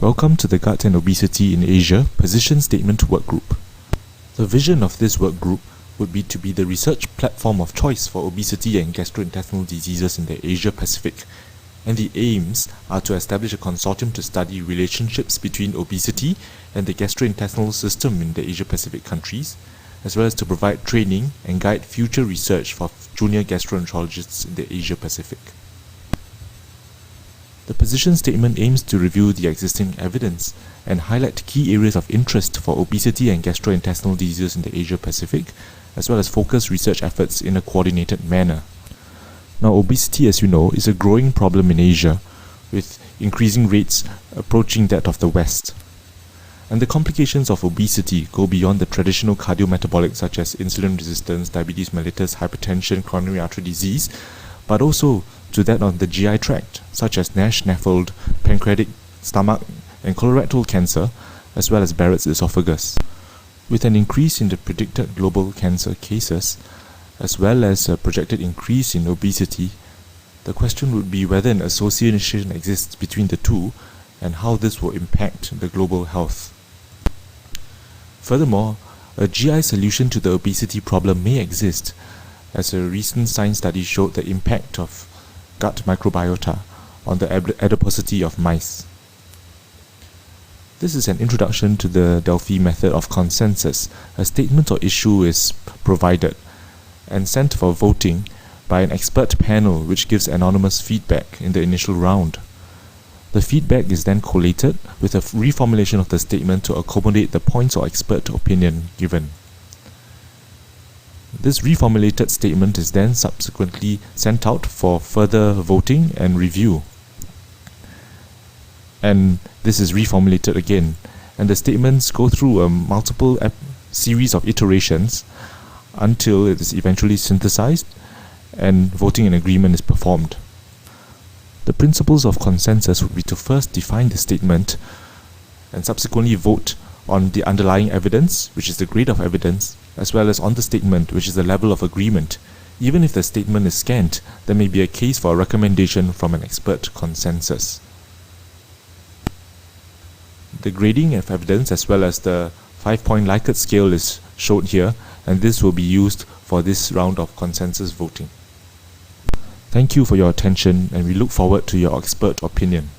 Welcome to the Gut and Obesity in Asia Position Statement Work Group. The vision of this work group would be to be the research platform of choice for obesity and gastrointestinal diseases in the Asia Pacific, and the aims are to establish a consortium to study relationships between obesity and the gastrointestinal system in the Asia Pacific countries, as well as to provide training and guide future research for junior gastroenterologists in the Asia Pacific. The position statement aims to review the existing evidence and highlight key areas of interest for obesity and gastrointestinal diseases in the Asia Pacific, as well as focus research efforts in a coordinated manner. Now, obesity, as you know, is a growing problem in Asia, with increasing rates approaching that of the West. And the complications of obesity go beyond the traditional cardiometabolic such as insulin resistance, diabetes mellitus, hypertension, coronary artery disease, but also to that of the GI tract, such as NASH-NAFLD, pancreatic, stomach, and colorectal cancer, as well as Barrett's esophagus. With an increase in the predicted global cancer cases, as well as a projected increase in obesity, the question would be whether an association exists between the two and how this will impact the global health. Furthermore, a GI solution to the obesity problem may exist, as a recent science study showed the impact of gut microbiota on the adiposity of mice. This is an introduction to the Delphi method of consensus. A statement or issue is provided and sent for voting by an expert panel which gives anonymous feedback in the initial round. The feedback is then collated with a reformulation of the statement to accommodate the points or expert opinion given. This reformulated statement is then subsequently sent out for further voting and review. And this is reformulated again, and the statements go through a multiple series of iterations until it is eventually synthesized and voting and agreement is performed. The principles of consensus would be to first define the statement and subsequently vote on the underlying evidence, which is the grade of evidence, as well as on the statement, which is the level of agreement. Even if the statement is scant, there may be a case for a recommendation from an expert consensus. The grading of evidence as well as the 5-point Likert scale is shown here, and this will be used for this round of consensus voting. Thank you for your attention, and we look forward to your expert opinion.